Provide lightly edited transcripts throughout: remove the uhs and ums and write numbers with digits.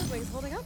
Wings holding up?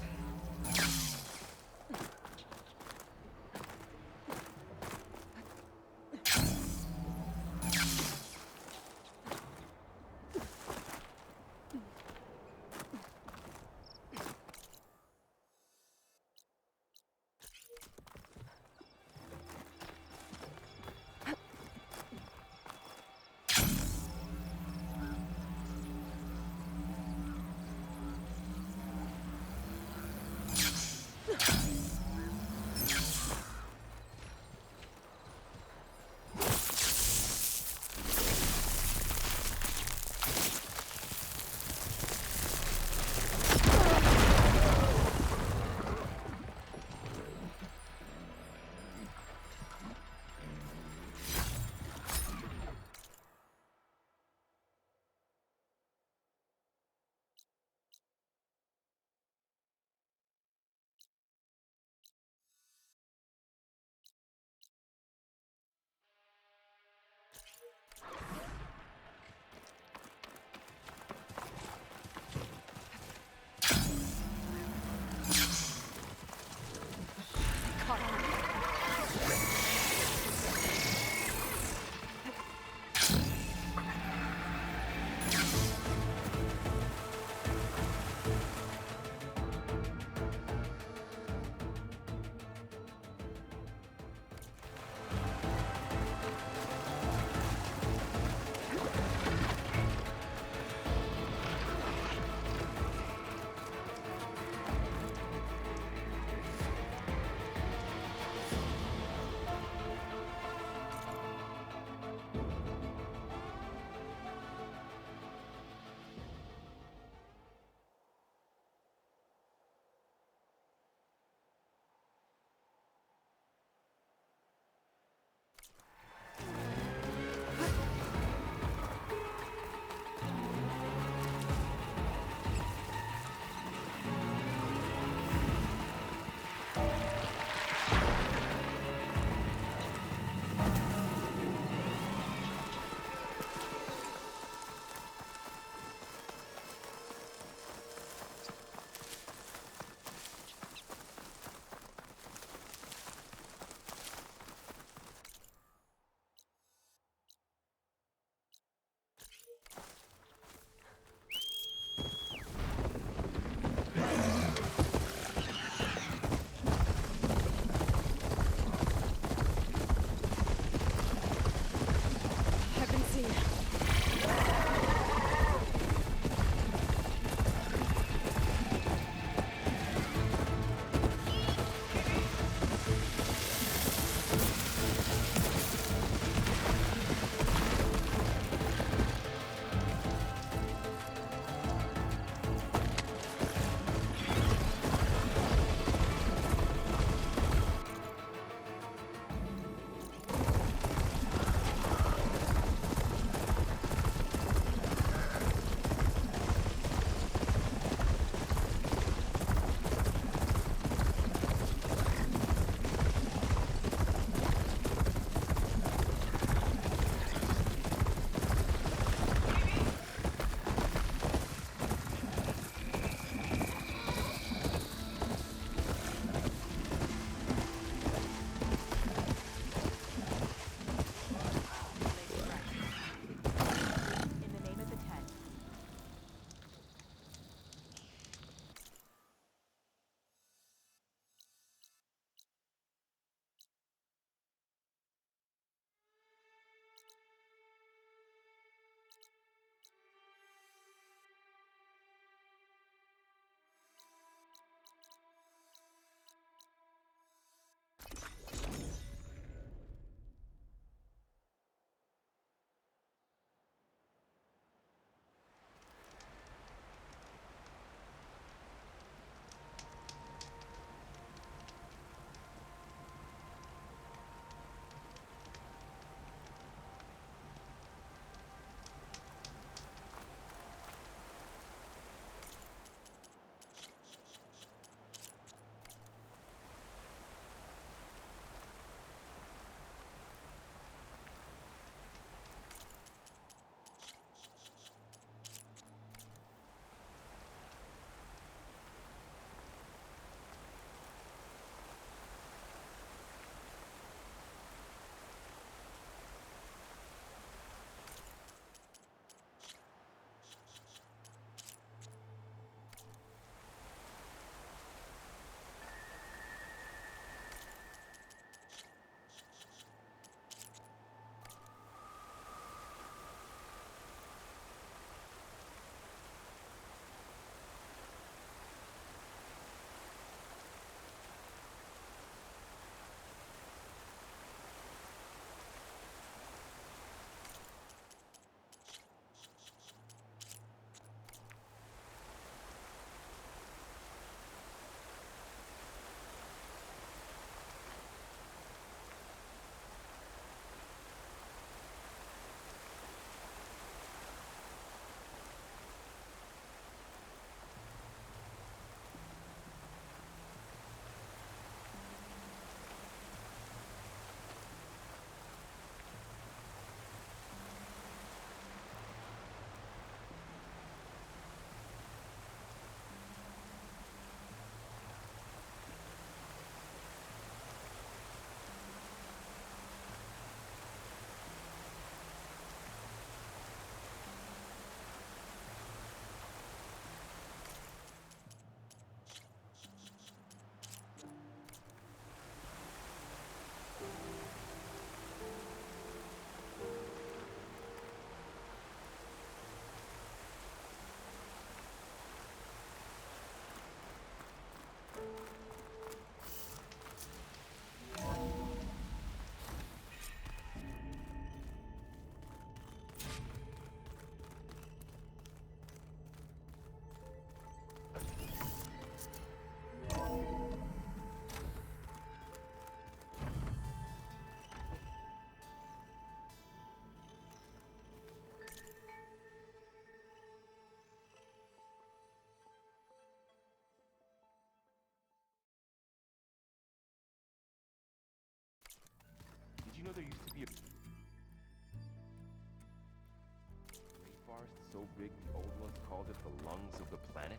lungs of the planet?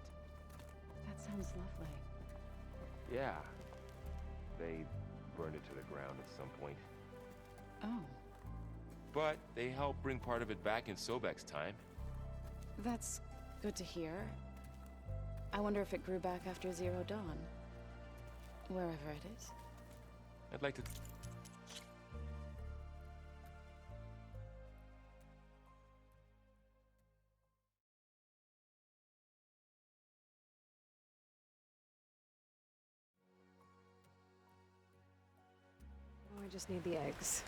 That sounds lovely. Yeah. They burned it to the ground at some point. Oh, But they helped bring part of it back in Sobek's time. that's good to hear. I wonder if it grew back after Zero Dawn. Wherever it is. I'd like to... Oh, I just need the eggs.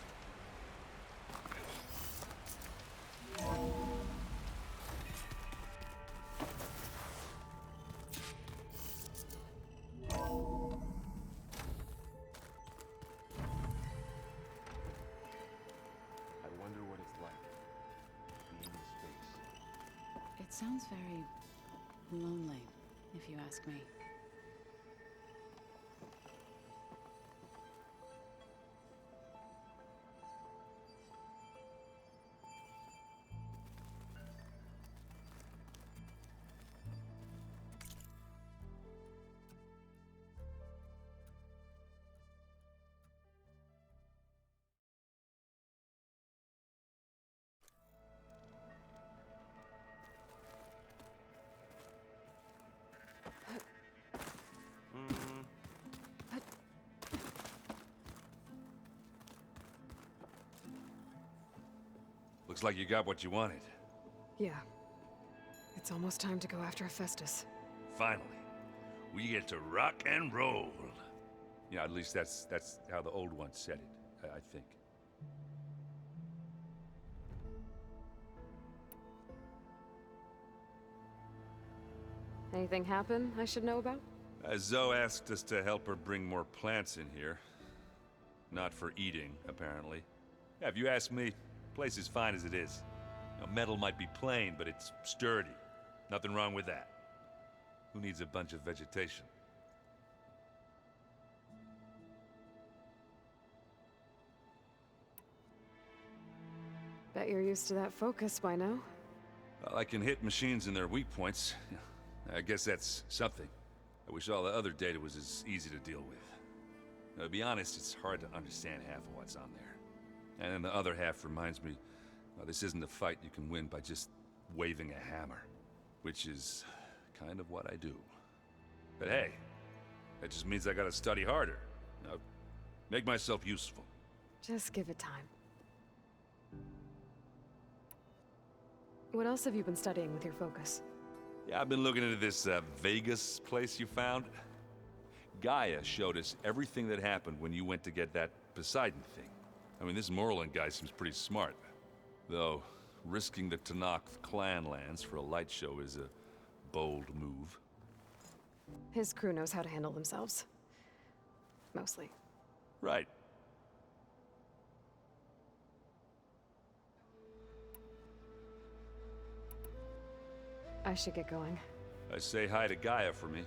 I wonder what it's like, being in space. It sounds very lonely, if you ask me. Looks like you got what you wanted. Yeah. It's almost time to go after Hephaestus. Finally. We get to rock and roll. Yeah, at least that's how the old one said it, I think. Anything happen I should know about? Zoe asked us to help her bring more plants in here. Not for eating, apparently. Yeah, if you ask me, the place is fine as it is. You know, metal might be plain, but it's sturdy. Nothing wrong with that. Who needs a bunch of vegetation? Bet you're used to that focus by now. Well, I can hit machines in their weak points. I guess that's something. I wish all the other data was as easy to deal with. Now, to be honest, it's hard to understand half of what's on there. And then the other half reminds me, well, this isn't a fight you can win by just waving a hammer. Which is kind of what I do. But hey, that just means I gotta study harder. You know, make myself useful. Just give it time. What else have you been studying with your focus? Yeah, I've been looking into this Vegas place you found. Gaia showed us everything that happened when you went to get that Poseidon thing. I mean, this Merlin guy seems pretty smart. Though, risking the Tanakh clan lands for a light show is a bold move. His crew knows how to handle themselves. Mostly. Right. I should get going. Say hi to Gaia for me.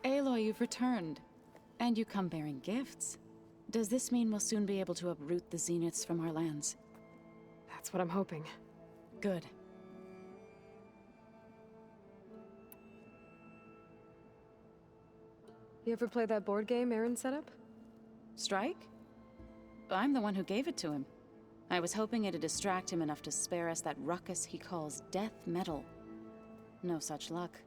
Aloy, you've returned. And you come bearing gifts. Does this mean we'll soon be able to uproot the Zeniths from our lands? That's what I'm hoping. Good. You ever play that board game Aaron set up? Strike? I'm the one who gave it to him. I was hoping it'd distract him enough to spare us that ruckus he calls death metal. No such luck.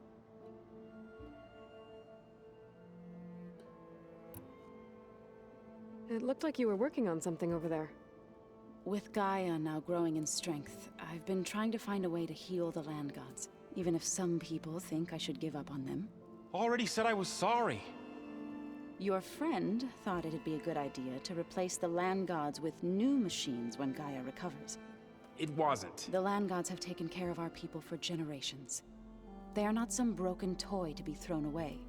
It looked like you were working on something over there. With Gaia now growing in strength, I've been trying to find a way to heal the land gods, even if some people think I should give up on them. Already said I was sorry. Your friend thought it'd be a good idea to replace the land gods with new machines when Gaia recovers. It wasn't. The land gods have taken care of our people for generations. They are not some broken toy to be thrown away.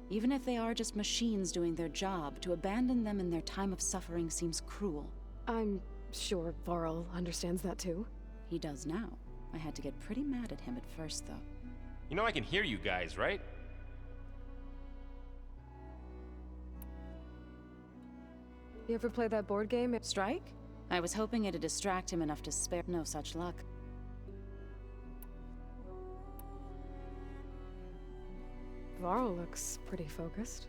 Even if they are just machines doing their job, to abandon them in their time of suffering seems cruel. I'm sure Varl understands that too. He does now. I had to get pretty mad at him at first, though. You know I can hear you guys, right? You ever play that board game? Strike? I was hoping it'd distract him enough to spare. No such luck. Varl looks pretty focused.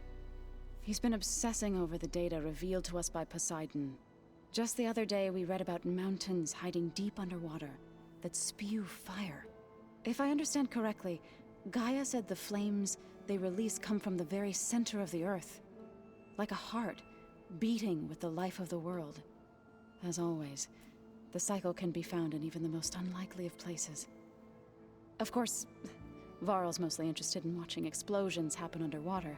He's been obsessing over the data revealed to us by Poseidon. Just the other day, we read about mountains hiding deep underwater that spew fire. If I understand correctly, Gaia said the flames they release come from the very center of the Earth. Like a heart, beating with the life of the world. As always, the cycle can be found in even the most unlikely of places. Of course, Varl's mostly interested in watching explosions happen underwater.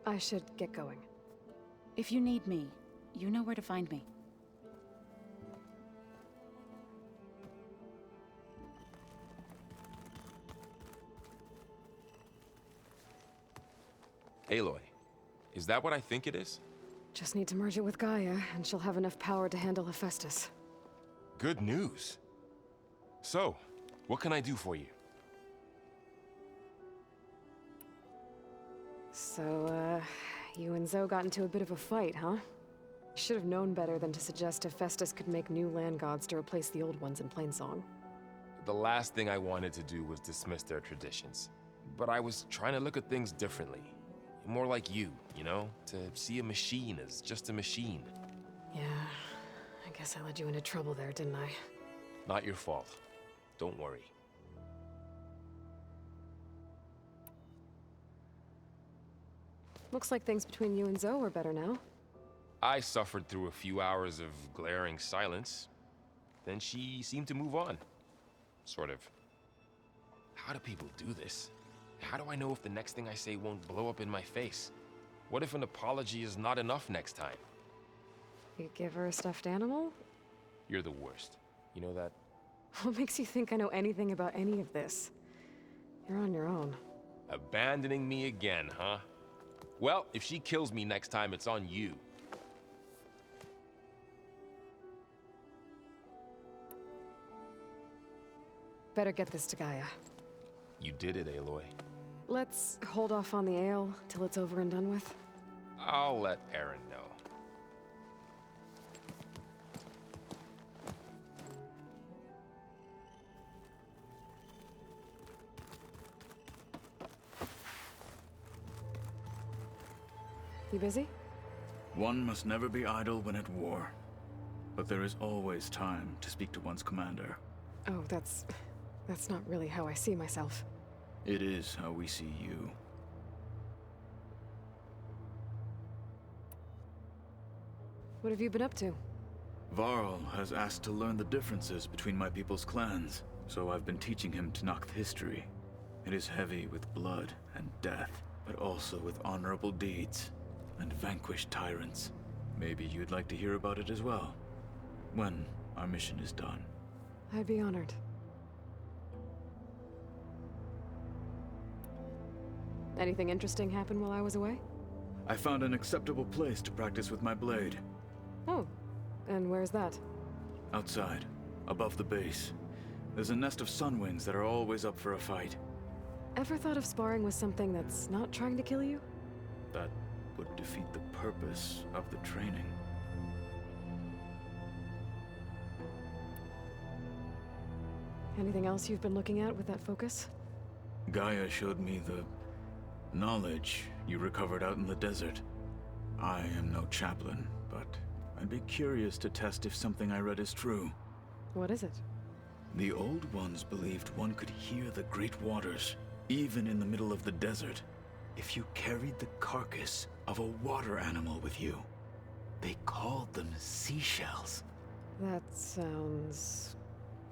I should get going. If you need me, you know where to find me. Aloy, is that what I think it is? Just need to merge it with Gaia, and she'll have enough power to handle Hephaestus. Good news. So, what can I do for you? So, you and Zoe got into a bit of a fight, huh? Should have known better than to suggest Hephaestus could make new land gods to replace the old ones in Plainsong. The last thing I wanted to do was dismiss their traditions. But I was trying to look at things differently. More like you know? To see a machine as just a machine. Yeah, I guess I led you into trouble there, didn't I? Not your fault. Don't worry. Looks like things between you and Zoe are better now. I suffered through a few hours of glaring silence. Then she seemed to move on. Sort of. How do people do this? How do I know if the next thing I say won't blow up in my face? What if an apology is not enough next time? You give her a stuffed animal? You're the worst. You know that? What makes you think I know anything about any of this? You're on your own. Abandoning me again, huh? Well, if she kills me next time, it's on you. Better get this to Gaia. You did it, Aloy. Let's hold off on the ale till it's over and done with. I'll let Aaron know. You busy? One must never be idle when at war. But there is always time to speak to one's commander. Oh, that's not really how I see myself. It is how we see you. What have you been up to? Varl has asked to learn the differences between my people's clans, so I've been teaching him Tenakth history. It is heavy with blood and death, but also with honorable deeds and vanquished tyrants. Maybe you'd like to hear about it as well, when our mission is done. I'd be honored. Anything interesting happen while I was away? I found an acceptable place to practice with my blade. Oh, and where's that? Outside, above the base. There's a nest of sunwings that are always up for a fight. Ever thought of sparring with something that's not trying to kill you? That would defeat the purpose of the training. Anything else you've been looking at with that focus? Gaia showed me the knowledge you recovered out in the desert. I am no chaplain, but I'd be curious to test if something I read is true. What is it? The Old Ones believed one could hear the great waters, even in the middle of the desert, if you carried the carcass of a water animal with you. They called them seashells. That sounds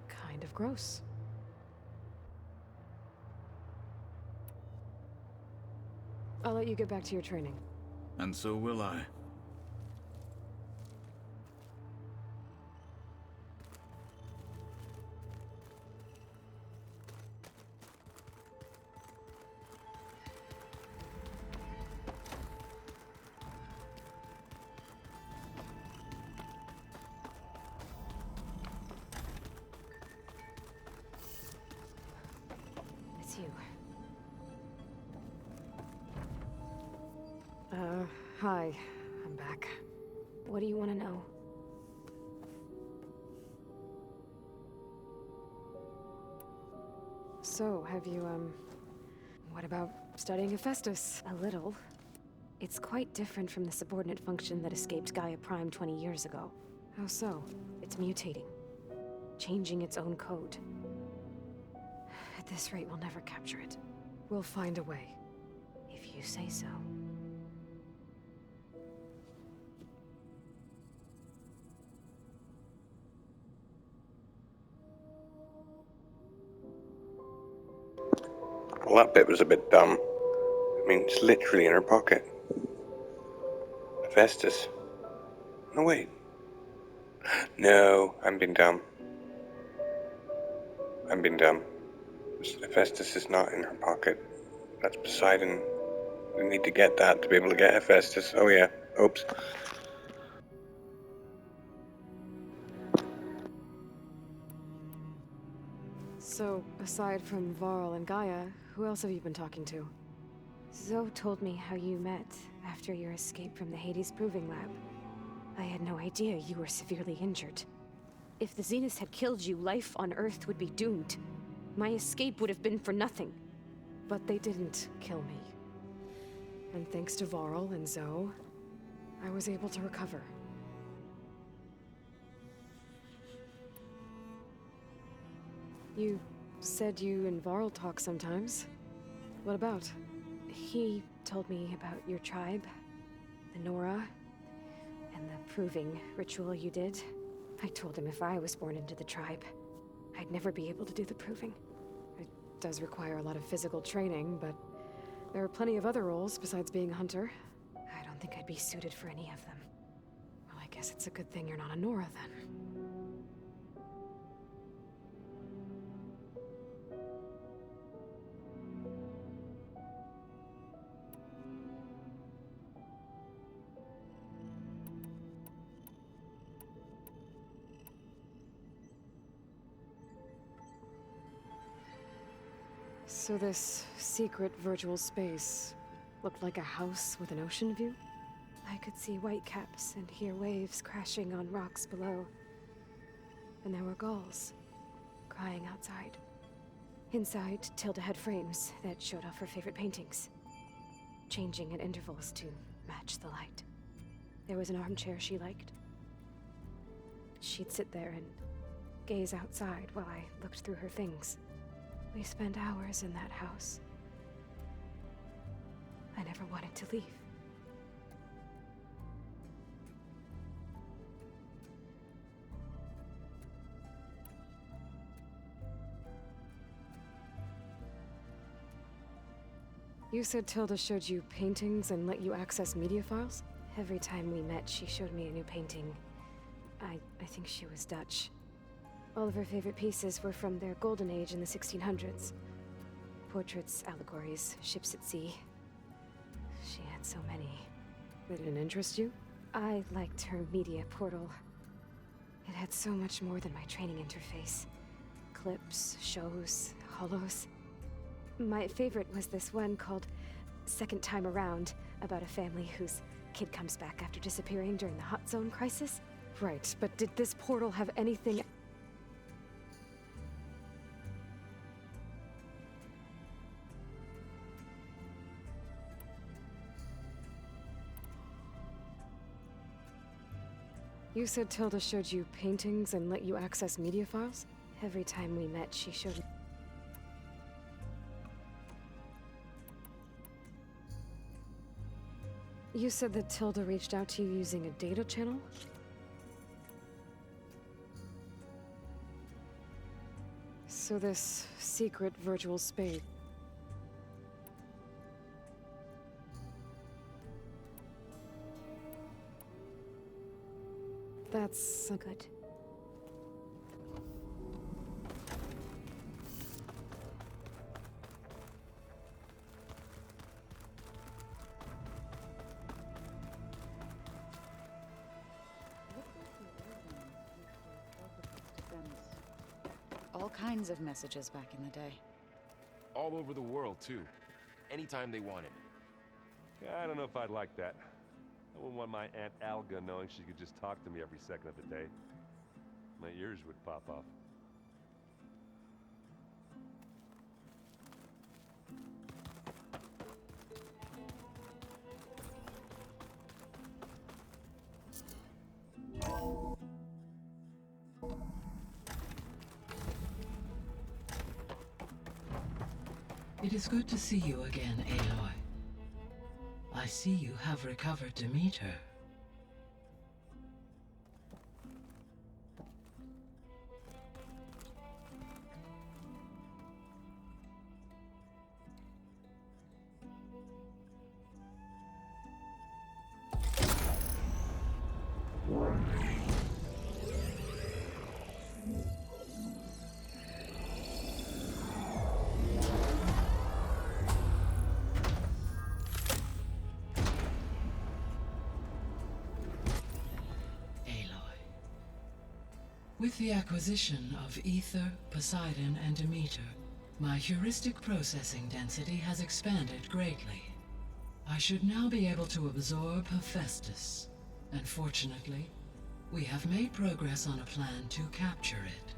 kind of gross. I'll let you get back to your training. And so will I. It's you. Hi, I'm back. What do you want to know? So, have you, what about studying Hephaestus? A little. It's quite different from the subordinate function that escaped Gaia Prime 20 years ago. How so? It's mutating. Changing its own code. At this rate, we'll never capture it. We'll find a way. If you say so. Well, that bit was a bit dumb. I mean, it's literally in her pocket. Hephaestus. No, wait. No, I'm being dumb. I'm being dumb. Hephaestus is not in her pocket. That's Poseidon. We need to get that to be able to get Hephaestus. Oh yeah. Oops. So, aside from Varl and Gaia, who else have you been talking to? Zoe told me how you met after your escape from the Hades Proving Lab. I had no idea you were severely injured. If the Zeniths had killed you, life on Earth would be doomed. My escape would have been for nothing. But they didn't kill me. And thanks to Varl and Zoe, I was able to recover. You said you and Varl talk sometimes. What about? He told me about your tribe, the Nora, and the proving ritual you did. I told him if I was born into the tribe, I'd never be able to do the proving. It does require a lot of physical training, but there are plenty of other roles besides being a hunter. I don't think I'd be suited for any of them. Well, I guess it's a good thing you're not a Nora then. So this secret virtual space looked like a house with an ocean view? I could see whitecaps and hear waves crashing on rocks below. And there were gulls crying outside. Inside, Tilda had frames that showed off her favorite paintings, changing at intervals to match the light. There was an armchair she liked. She'd sit there and gaze outside while I looked through her things. We spent hours in that house. I never wanted to leave. You said Tilda showed you paintings and let you access media files? Every time we met, she showed me a new painting. I think she was Dutch. All of her favorite pieces were from their golden age in the 1600s. Portraits, allegories, ships at sea. She had so many. They didn't interest you? I liked her media portal. It had so much more than my training interface. Clips, shows, holos. My favorite was this one called Second Time Around, about a family whose kid comes back after disappearing during the Hot Zone crisis. Right, but did this portal have anything... You said Tilda showed you paintings and let you access media files? Every time we met, she showed me... You said that Tilda reached out to you using a data channel? So this secret virtual space... That's... good. All kinds of messages back in the day. All over the world, too. Anytime they wanted. Yeah, I don't know if I'd like that. I wouldn't want my Aunt Alga knowing she could just talk to me every second of the day. My ears would pop off. It is good to see you again, Aloy. I see you have recovered Demeter. With the acquisition of Ether, Poseidon, and Demeter, my heuristic processing density has expanded greatly. I should now be able to absorb Hephaestus, and fortunately, we have made progress on a plan to capture it.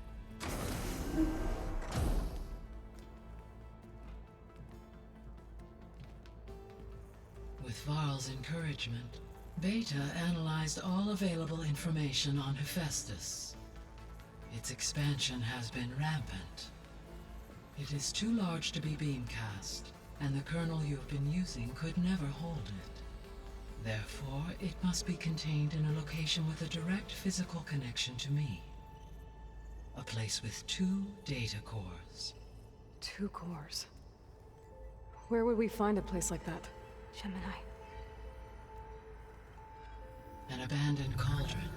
With Varl's encouragement, Beta analyzed all available information on Hephaestus. Its expansion has been rampant. It is too large to be beamcast, and the kernel you've been using could never hold it. Therefore, it must be contained in a location with a direct physical connection to me. A place with 2 data cores. 2 cores? Where would we find a place like that? Gemini. An abandoned cauldron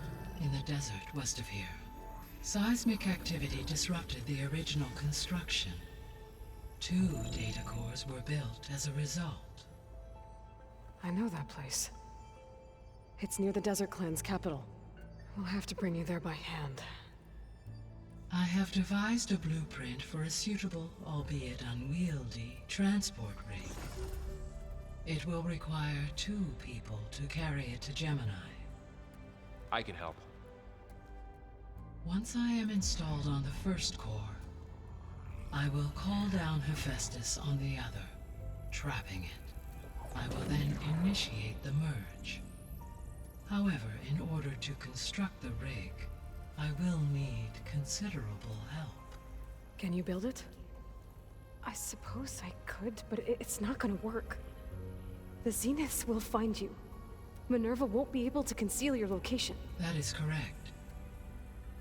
in the desert west of here. Seismic activity disrupted the original construction. 2 data cores were built as a result. I know that place. It's near the Desert Clan's capital. We'll have to bring you there by hand. I have devised a blueprint for a suitable, albeit unwieldy, transport rig. It will require 2 people to carry it to Gemini. I can help. Once I am installed on the first core, I will call down Hephaestus on the other, trapping it. I will then initiate the merge. However, in order to construct the rig, I will need considerable help. Can you build it? I suppose I could, but it's not gonna work. The Zeniths will find you. Minerva won't be able to conceal your location. That is correct.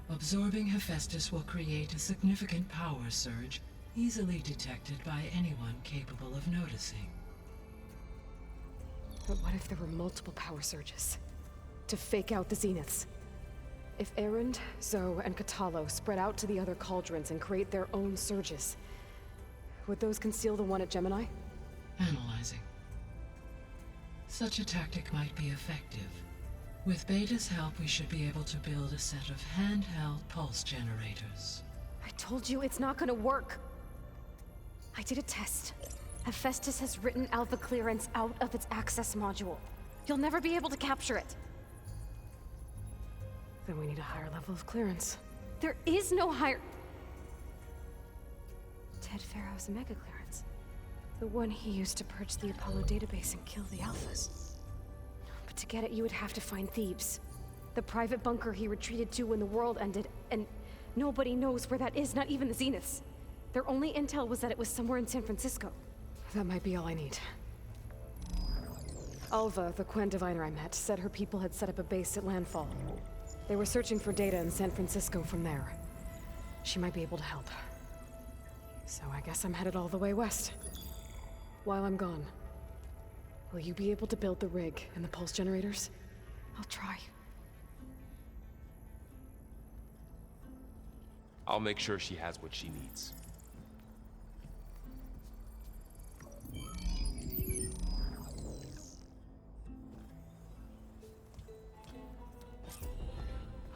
Absorbing Hephaestus will create a significant power surge, easily detected by anyone capable of noticing. But what if there were multiple power surges? To fake out the Zeniths? If Erend, Zoe, and Katalo spread out to the other cauldrons and create their own surges, would those conceal the one at Gemini? Analyzing. Such a tactic might be effective. With Beta's help, we should be able to build a set of handheld pulse generators. I told you it's not gonna work! I did a test. Hephaestus has written Alpha clearance out of its access module. You'll never be able to capture it. Then we need a higher level of clearance. There is no higher... Ted Pharaoh's mega clearance. The one he used to purge the Apollo database and kill the Alphas. But to get it, you would have to find Thebes. The private bunker he retreated to when the world ended, and nobody knows where that is, not even the Zeniths. Their only intel was that it was somewhere in San Francisco. That might be all I need. Alva, the Quen diviner I met, said her people had set up a base at landfall. They were searching for data in San Francisco from there. She might be able to help. So I guess I'm headed all the way west. While I'm gone, will you be able to build the rig and the pulse generators? I'll try. I'll make sure she has what she needs.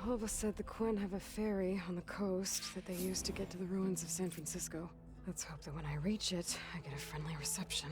Alva said the Quen have a ferry on the coast that they use to get to the ruins of San Francisco. Let's hope that when I reach it, I get a friendly reception.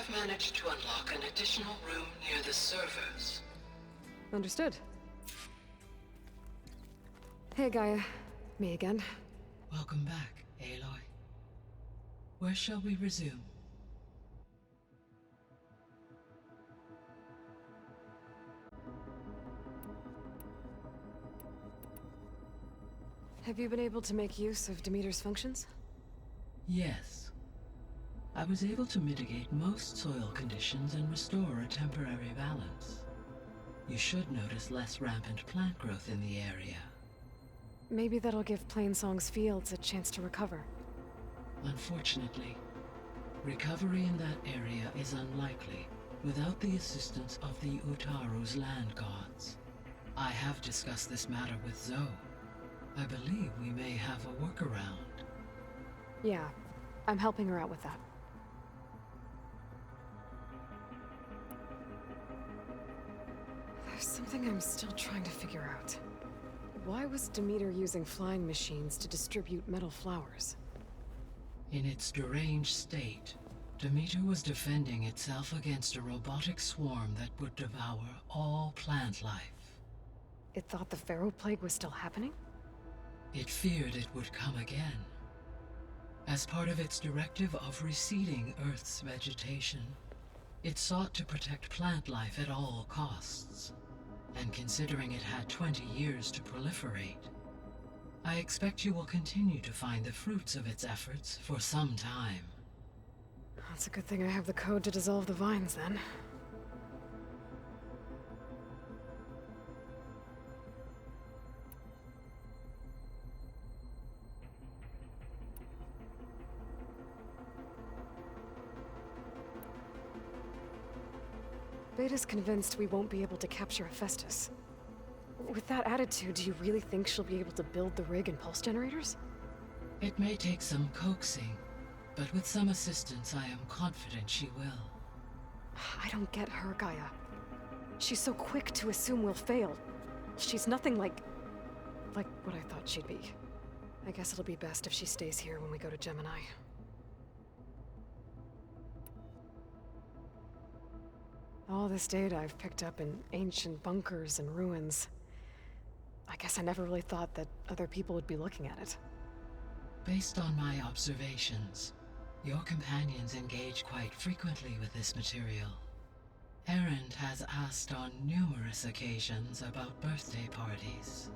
have managed to unlock an additional room near the servers. Understood. Hey, Gaia. Me again. Welcome back, Aloy. Where shall we resume? Have you been able to make use of Demeter's functions? Yes. I was able to mitigate most soil conditions and restore a temporary balance. You should notice less rampant plant growth in the area. Maybe that'll give Plainsong's fields a chance to recover. Unfortunately, recovery in that area is unlikely without the assistance of the Utaru's land gods. I have discussed this matter with Zoe. I believe we may have a workaround. Yeah, I'm helping her out with that. There's something I'm still trying to figure out. Why was Demeter using flying machines to distribute metal flowers? In its deranged state, Demeter was defending itself against a robotic swarm that would devour all plant life. It thought the Pharaoh Plague was still happening? It feared it would come again. As part of its directive of reseeding Earth's vegetation, it sought to protect plant life at all costs. And considering it had 20 years to proliferate, I expect you will continue to find the fruits of its efforts for some time. That's a good thing I have the code to dissolve the vines, then. Beta's convinced we won't be able to capture Hephaestus. With that attitude, do you really think she'll be able to build the rig and pulse generators? It may take some coaxing, but with some assistance I am confident she will. I don't get her, Gaia. She's so quick to assume we'll fail. She's nothing like what I thought she'd be. I guess it'll be best if she stays here when we go to Gemini. All this data I've picked up in ancient bunkers and ruins. I guess I never really thought that other people would be looking at it. Based on my observations, your companions engage quite frequently with this material. Erend has asked on numerous occasions about birthday parties.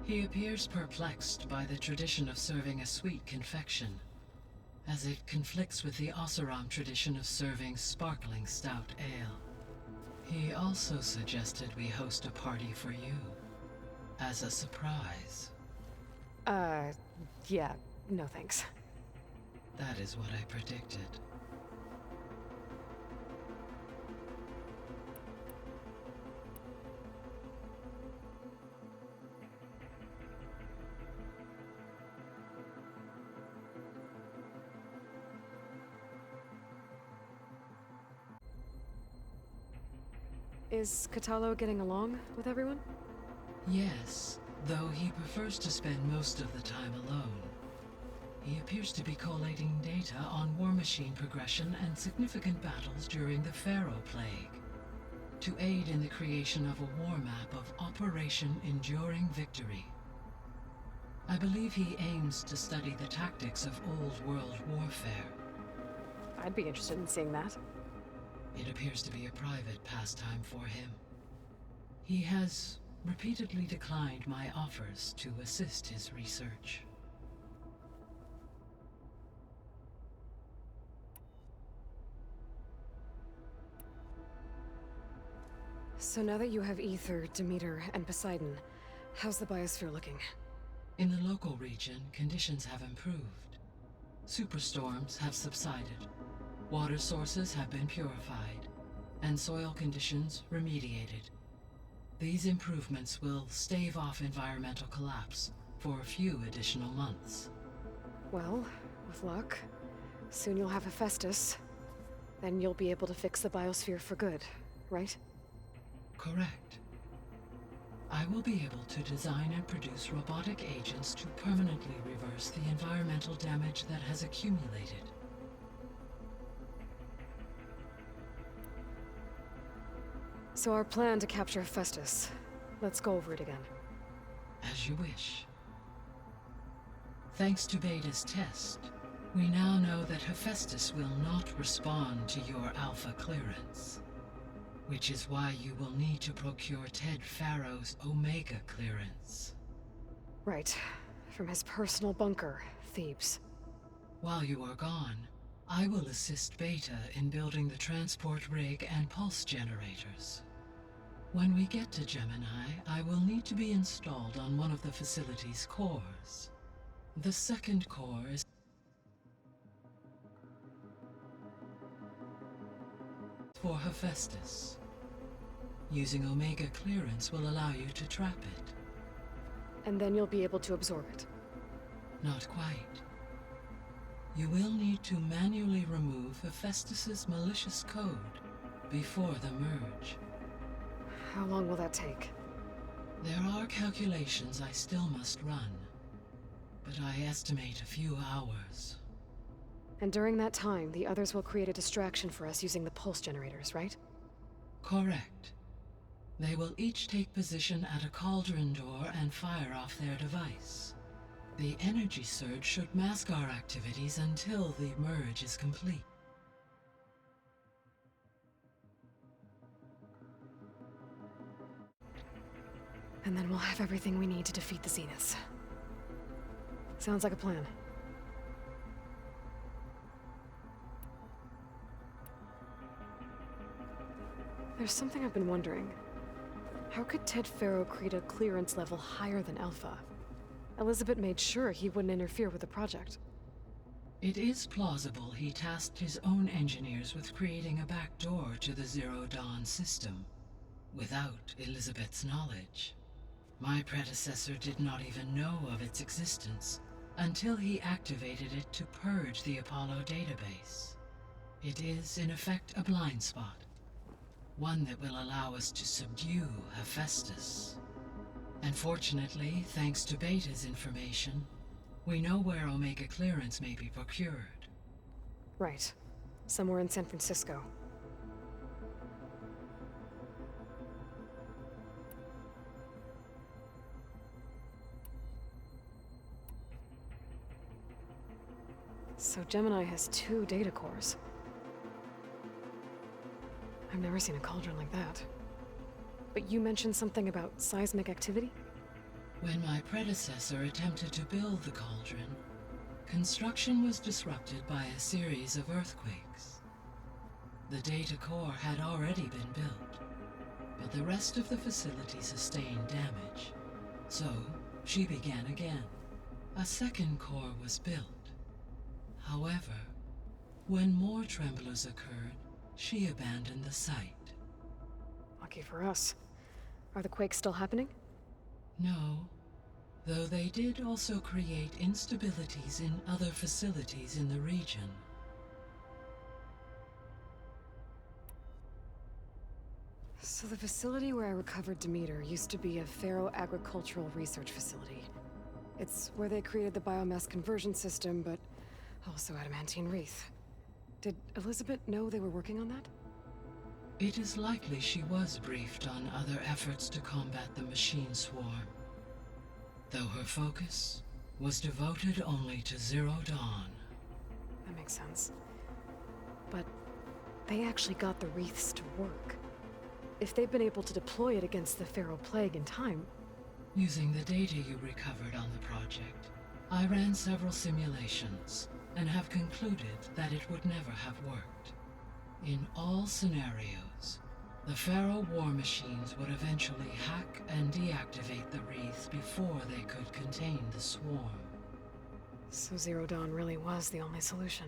He appears perplexed by the tradition of serving a sweet confection, as it conflicts with the Oseram tradition of serving sparkling stout ale. He also suggested we host a party for you, as a surprise. Yeah, no thanks. That is what I predicted. Is Katalo getting along with everyone? Yes, though he prefers to spend most of the time alone. He appears to be collating data on war machine progression and significant battles during the Pharaoh Plague, to aid in the creation of a war map of Operation Enduring Victory. I believe he aims to study the tactics of Old World warfare. I'd be interested in seeing that. It appears to be a private pastime for him. He has repeatedly declined my offers to assist his research. So now that you have Ether, Demeter, and Poseidon, how's the biosphere looking? In the local region, conditions have improved. Superstorms have subsided. Water sources have been purified, and soil conditions remediated. These improvements will stave off environmental collapse for a few additional months. Well, with luck, soon you'll have Hephaestus. Then you'll be able to fix the biosphere for good, right? Correct. I will be able to design and produce robotic agents to permanently reverse the environmental damage that has accumulated. So our plan to capture Hephaestus. Let's go over it again. As you wish. Thanks to Beta's test, we now know that Hephaestus will not respond to your Alpha clearance. Which is why you will need to procure Ted Farrow's Omega clearance. Right. From his personal bunker, Thebes. While you are gone, I will assist Beta in building the transport rig and pulse generators. When we get to Gemini, I will need to be installed on one of the facility's cores. The second core is for Hephaestus. Using Omega clearance will allow you to trap it. And then you'll be able to absorb it. Not quite. You will need to manually remove Hephaestus's malicious code before the merge. How long will that take? There are calculations I still must run, but I estimate a few hours. And during that time, the others will create a distraction for us using the pulse generators, right? Correct. They will each take position at a cauldron door and fire off their device. The energy surge should mask our activities until the merge is complete. And then we'll have everything we need to defeat the Zeniths. Sounds like a plan. There's something I've been wondering. How could Ted Farrow create a clearance level higher than Alpha? Elizabeth made sure he wouldn't interfere with the project. It is plausible he tasked his own engineers with creating a back door to the Zero Dawn system, without Elizabeth's knowledge. My predecessor did not even know of its existence until he activated it to purge the Apollo database. It is, in effect, a blind spot. One that will allow us to subdue Hephaestus. And fortunately, thanks to Beta's information, we know where Omega clearance may be procured. Right. Somewhere in San Francisco. So Gemini has 2 data cores. I've never seen a cauldron like that. But you mentioned something about seismic activity? When my predecessor attempted to build the cauldron, construction was disrupted by a series of earthquakes. The data core had already been built, but the rest of the facility sustained damage. So, she began again. A second core was built. However, when more tremblers occurred, she abandoned the site. Lucky for us. Are the quakes still happening? No, though they did also create instabilities in other facilities in the region. So the facility where I recovered Demeter used to be a Pharaoh agricultural research facility. It's where they created the biomass conversion system, but also adamantine wreath. Did Elizabeth know they were working on that? It is likely she was briefed on other efforts to combat the machine swarm, though her focus was devoted only to Zero Dawn. That makes sense. But they actually got the wreaths to work. If they've been able to deploy it against the Pharaoh Plague in time... Using the data you recovered on the project, I ran several simulations and have concluded that it would never have worked. In all scenarios, the Pharaoh war machines would eventually hack and deactivate the wreaths before they could contain the swarm. So Zero Dawn really was the only solution.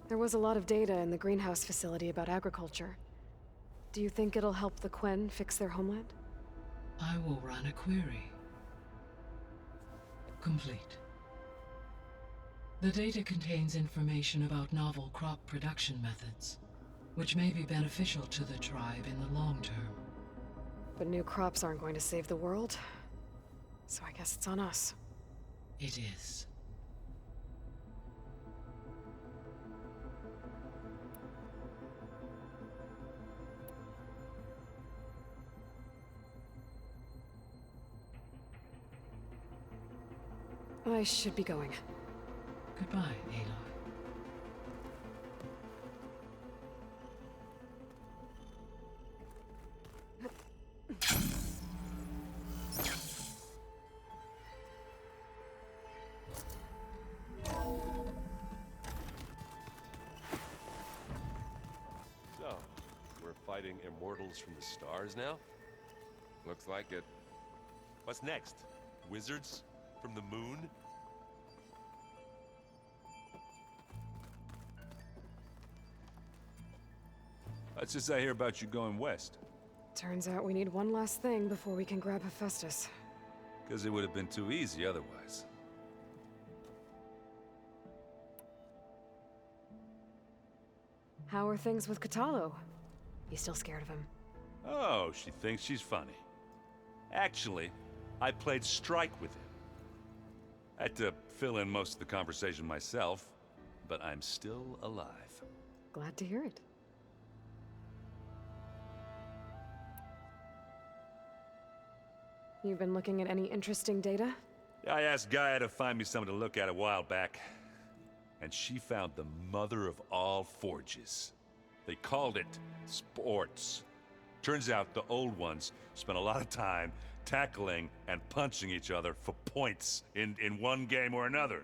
There was a lot of data in the greenhouse facility about agriculture. Do you think it'll help the Quen fix their homeland? I will run a query. Complete. The data contains information about novel crop production methods, which may be beneficial to the tribe in the long term. But new crops aren't going to save the world, so I guess it's on us. It is. I should be going. Goodbye, Aloy. So, we're fighting immortals from the stars now? Looks like it. What's next? Wizards? From the moon? What's this I hear about you going west? Turns out we need one last thing before we can grab Hephaestus. Because it would have been too easy otherwise. How are things with Katalo? You still scared of him? Oh, she thinks she's funny. Actually, I played strike with him. I had to fill in most of the conversation myself, but I'm still alive. Glad to hear it. You've been looking at any interesting data? I asked Gaia to find me something to look at a while back, and she found the mother of all forges. They called it sports. Turns out the old ones spent a lot of time tackling and punching each other for points in one game or another.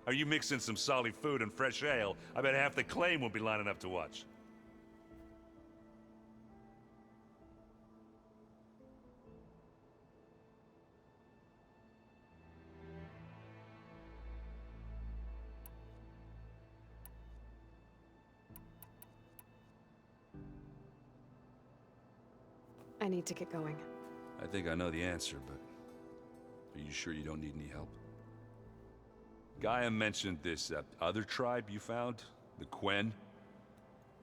Are you mixing some solid food and fresh ale? I bet half the claim will be lining up to watch. I need to get going. I think I know the answer, but are you sure you don't need any help? Gaia mentioned this other tribe you found, the Quen.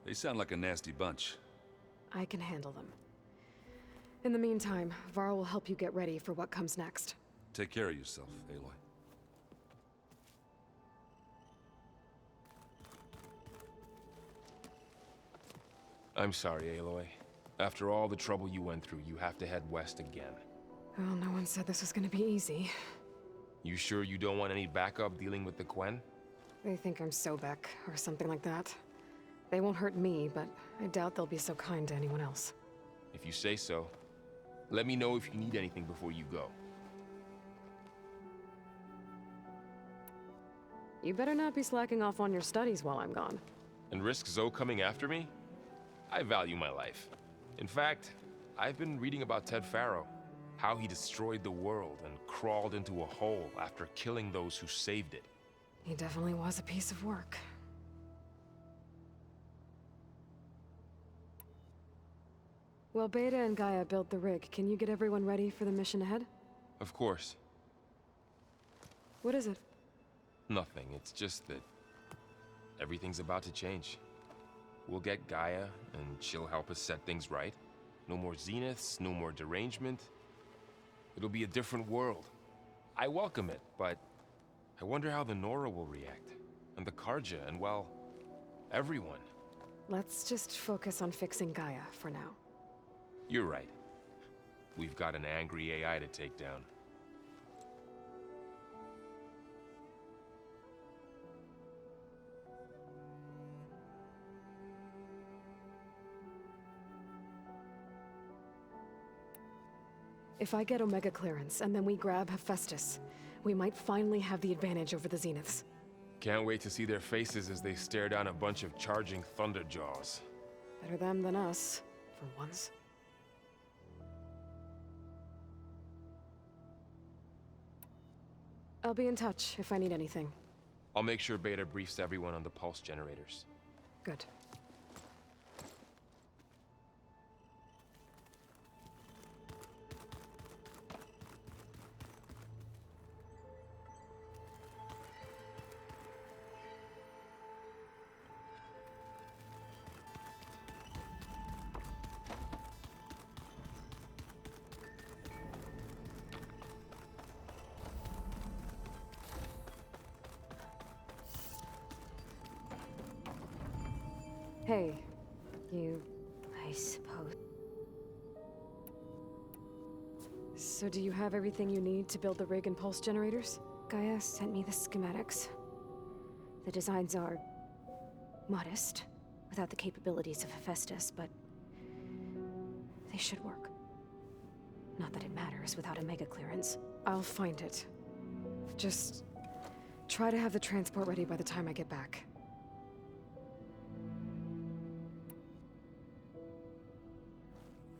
They sound like a nasty bunch. I can handle them. In the meantime, Varl will help you get ready for what comes next. Take care of yourself, Aloy. I'm sorry, Aloy. After all the trouble you went through, you have to head west again. Well, no one said this was gonna be easy. You sure you don't want any backup dealing with the Quen? They think I'm Sobek, or something like that. They won't hurt me, but I doubt they'll be so kind to anyone else. If you say so. Let me know if you need anything before you go. You better not be slacking off on your studies while I'm gone. And risk Zoe coming after me? I value my life. In fact, I've been reading about Ted Faro. How he destroyed the world and crawled into a hole after killing those who saved it. He definitely was a piece of work. Well, Beta and Gaia built the rig. Can you get everyone ready for the mission ahead? Of course. What is it? Nothing. It's just that everything's about to change. We'll get Gaia, and she'll help us set things right. No more zeniths, no more derangement. It'll be a different world. I welcome it, but I wonder how the Nora will react. And the Karja, and well, everyone. Let's just focus on fixing Gaia for now. You're right. We've got an angry AI to take down. If I get Omega clearance, and then we grab Hephaestus, we might finally have the advantage over the Zeniths. Can't wait to see their faces as they stare down a bunch of charging Thunderjaws. Better them than us, for once. I'll be in touch if I need anything. I'll make sure Beta briefs everyone on the pulse generators. Good. Hey, I suppose. so do you have everything you need to build the rig and pulse generators? Gaia sent me the schematics. The designs are modest, without the capabilities of Hephaestus, but they should work. Not that it matters without a mega clearance. I'll find it. Just try to have the transport ready by the time I get back.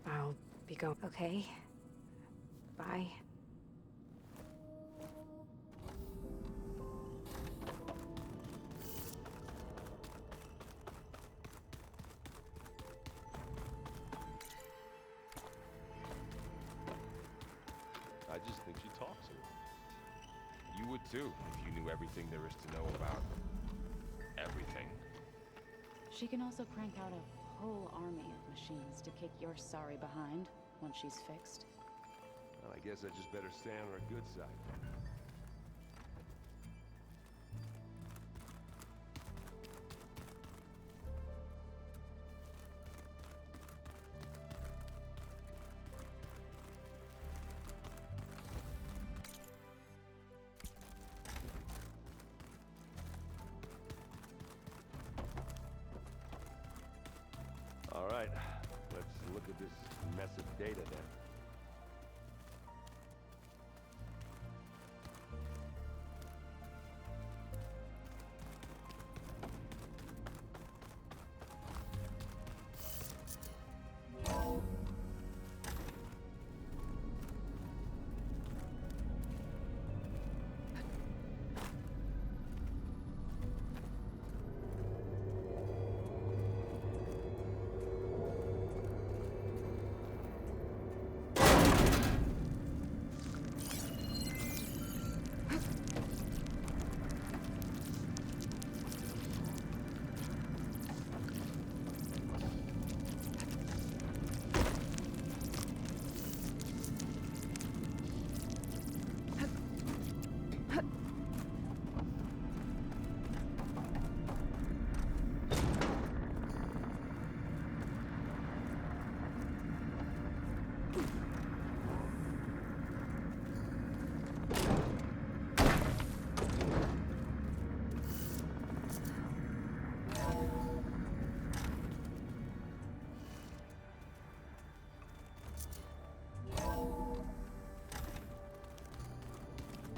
I'll be going. Okay. Bye. I just think she talks to her. You would too, if you knew everything there is to know about everything. She can also crank out a whole army of machines to kick your sorry behind once she's fixed. Well, I guess I just better stay on her good side. All right, let's look at this mess of data then.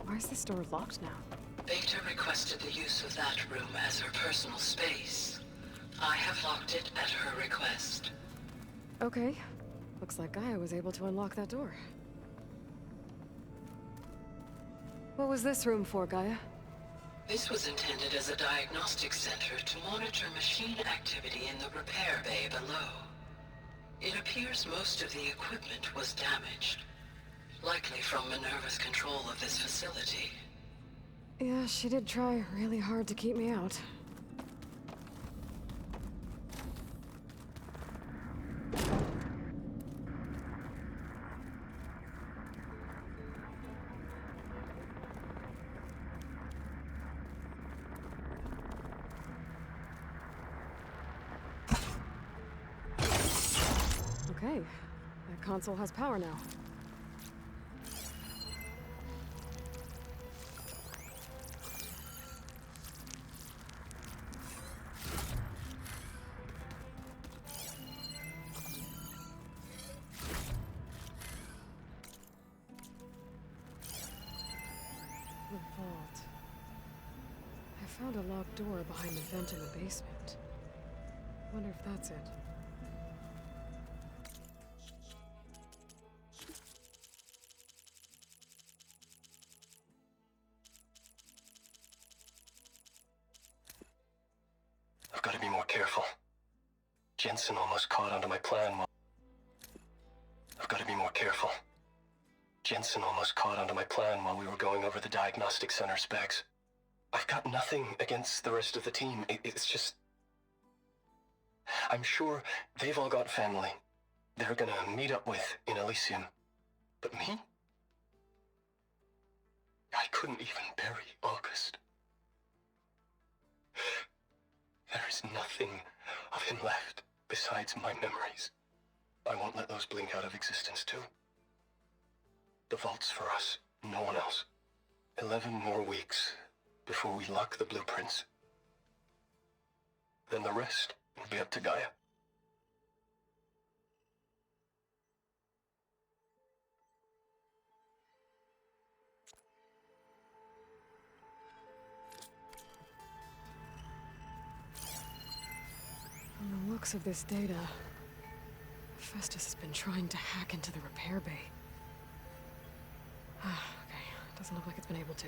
Why is this door locked now? Beta requested the use of that room as her personal space. I have locked it at her request. Okay. Looks like Gaia was able to unlock that door. What was this room for, Gaia? This was intended as a diagnostic center to monitor machine activity in the repair bay below. It appears most of the equipment was damaged, likely from Minerva's control of this facility. Yeah, she did try really hard to keep me out. Okay, that console has power now. The vault. I found a locked door behind the vent in the basement. Wonder if that's it. I've got to be more careful. Jensen almost caught onto my plan while... I've got to be more careful. Jensen almost caught onto my plan while we were going over the diagnostic center specs. I've got nothing against the rest of the team. It's just... I'm sure they've all got family they're gonna meet up with in Elysium. But me? I couldn't even bury August. There is nothing of him left besides my memories. I won't let those blink out of existence too. The vault's for us, no one else. 11 more weeks before we lock the blueprints. Then the rest will be up to Gaia. From the looks of this data, Festus has been trying to hack into the repair bay. Okay, doesn't look like it's been able to.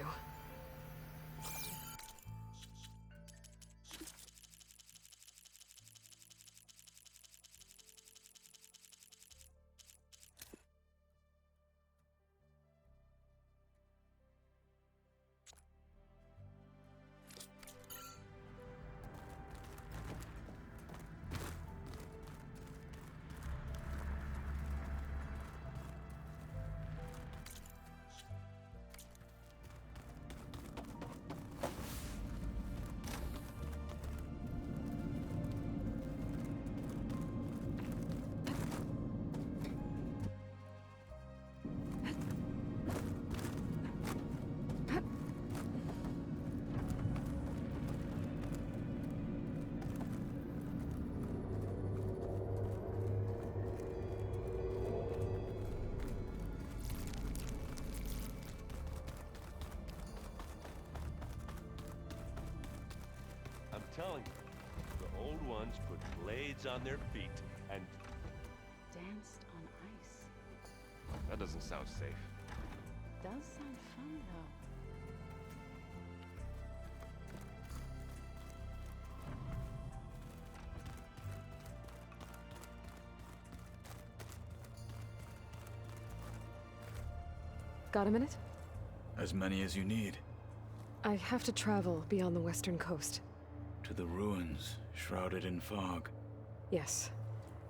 I'm telling you, the old ones put blades on their feet and... Danced on ice. That doesn't sound safe. Does sound fun, though. Got a minute? As many as you need. I have to travel beyond the western coast. To the ruins, shrouded in fog. Yes,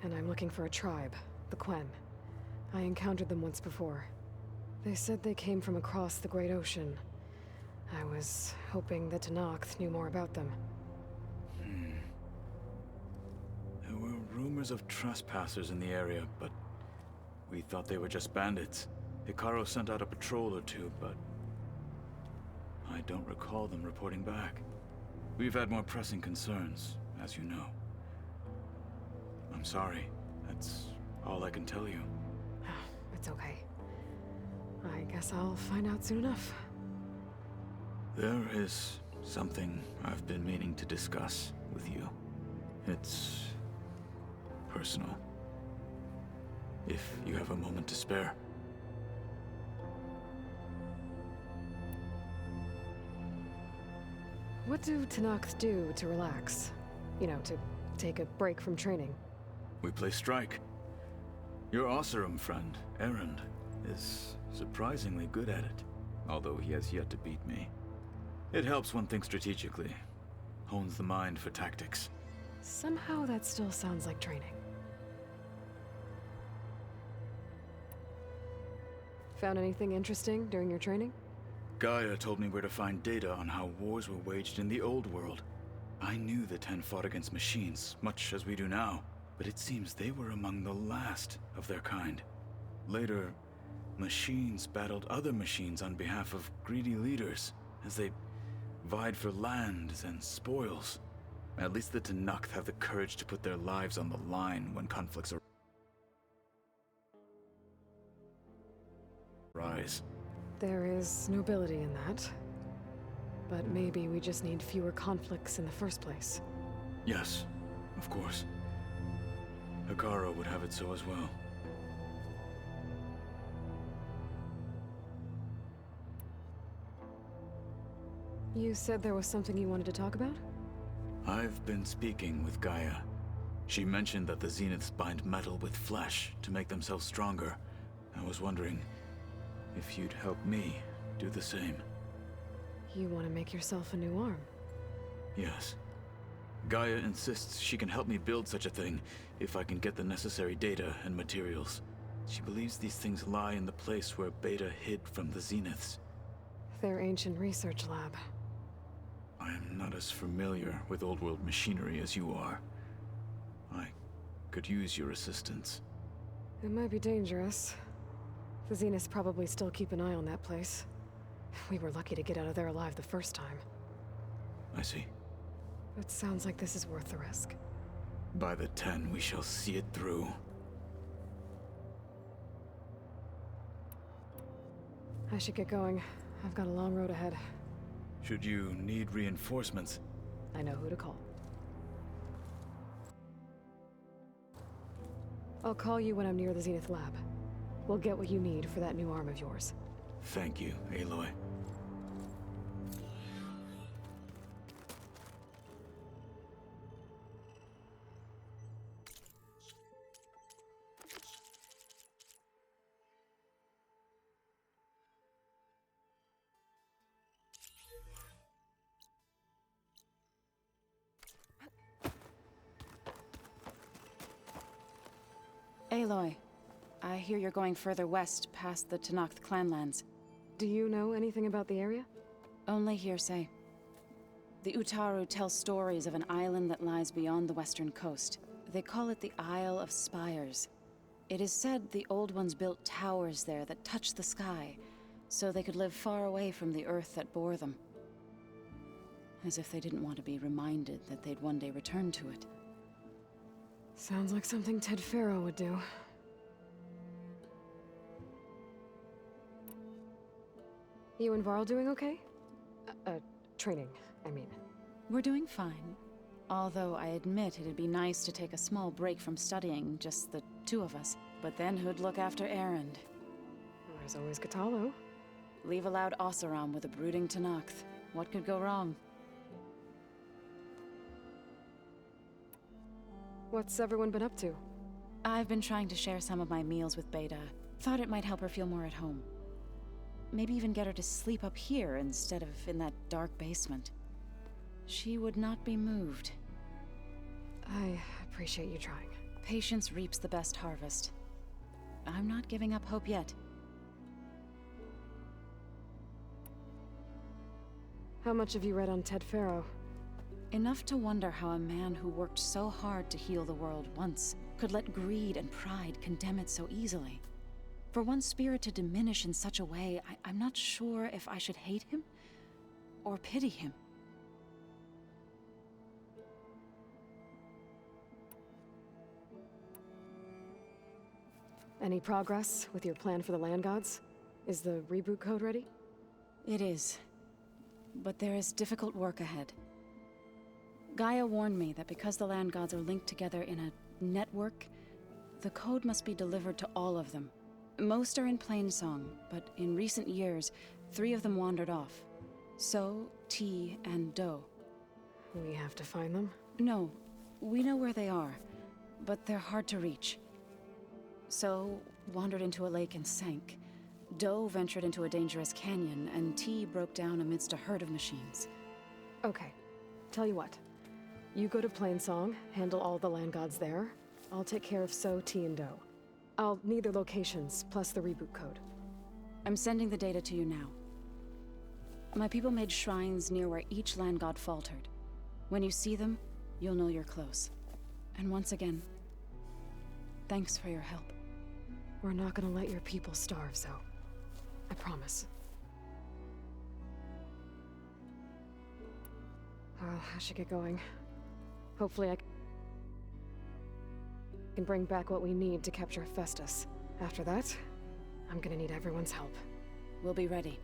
and I'm looking for a tribe, the Quen. I encountered them once before. They said they came from across the Great Ocean. I was hoping that Tenakth knew more about them. There were rumors of trespassers in the area, but we thought they were just bandits. Hikaru sent out a patrol or two, but I don't recall them reporting back. We've had more pressing concerns, as you know. I'm sorry. That's all I can tell you. It's okay. I guess I'll find out soon enough. There is something I've been meaning to discuss with you. It's personal. If you have a moment to spare. What do Tenakth do to relax? You know, to take a break from training? We play strike. Your Oseram friend, Erend, is surprisingly good at it, although he has yet to beat me. It helps one think strategically, hones the mind for tactics. Somehow that still sounds like training. Found anything interesting during your training? Gaia told me where to find data on how wars were waged in the old world. I knew the Ten fought against machines, much as we do now, but it seems they were among the last of their kind. Later, machines battled other machines on behalf of greedy leaders, as they vied for lands and spoils. At least the Tenakth have the courage to put their lives on the line when conflicts arise. There is nobility in that. But maybe we just need fewer conflicts in the first place. Yes, of course. Hikaru would have it so as well. You said there was something you wanted to talk about? I've been speaking with Gaia. She mentioned that the Zeniths bind metal with flesh to make themselves stronger. I was wondering if you'd help me do the same. You want to make yourself a new arm? Yes. Gaia insists she can help me build such a thing if I can get the necessary data and materials. She believes these things lie in the place where Beta hid from the Zeniths. Their ancient research lab. I am not as familiar with old-world machinery as you are. I could use your assistance. It might be dangerous. The Zeniths probably still keep an eye on that place. We were lucky to get out of there alive the first time. I see. It sounds like this is worth the risk. By the 10, we shall see it through. I should get going. I've got a long road ahead. Should you need reinforcements, I know who to call. I'll call you when I'm near the Zenith lab. We'll get what you need for that new arm of yours. thank you, Aloy. Aloy, I hear you're going further west past the Tenakth clanlands. Do you know anything about the area? Only hearsay. The Utaru tell stories of an island that lies beyond the western coast. They call it the Isle of Spires. It is said the Old Ones built towers there that touch the sky, so they could live far away from the earth that bore them. As if they didn't want to be reminded that they'd one day return to it. Sounds like something Ted Faro would do. You and Varl doing okay? Training, I mean. We're doing fine. Although I admit it'd be nice to take a small break from studying, just the two of us. But then who'd look after Erend? There's always Katalo. Leave a loud Oseram with a brooding Tenakth. What could go wrong? What's everyone been up to? I've been trying to share some of my meals with Beta. Thought it might help her feel more at home. Maybe even get her to sleep up here instead of in that dark basement. She would not be moved. I appreciate you trying. Patience reaps the best harvest. I'm not giving up hope yet. How much have you read on Ted Faro? Enough to wonder how a man who worked so hard to heal the world once could let greed and pride condemn it so easily. For one spirit to diminish in such a way, I'm not sure if I should hate him or pity him. Any progress with your plan for the land gods? Is the reboot code ready? It is. But there is difficult work ahead. Gaia warned me that because the land gods are linked together in a network, the code must be delivered to all of them. Most are in Plainsong, but in recent years, 3 of them wandered off. So, T, and Do. We have to find them? No, we know where they are, but they're hard to reach. So, wandered into a lake and sank. Do ventured into a dangerous canyon, and T broke down amidst a herd of machines. Okay. Tell you what. You go to Plainsong, handle all the land gods there. I'll take care of So, T, and Do. I'll need their locations, plus the reboot code. I'm sending the data to you now. My people made shrines near where each land god faltered. When you see them, you'll know you're close. And once again, thanks for your help. We're not gonna let your people starve, Zo. I promise. Well, I should get going. Hopefully I can bring back what we need to capture Hephaestus. After that, I'm gonna need everyone's help. We'll be ready.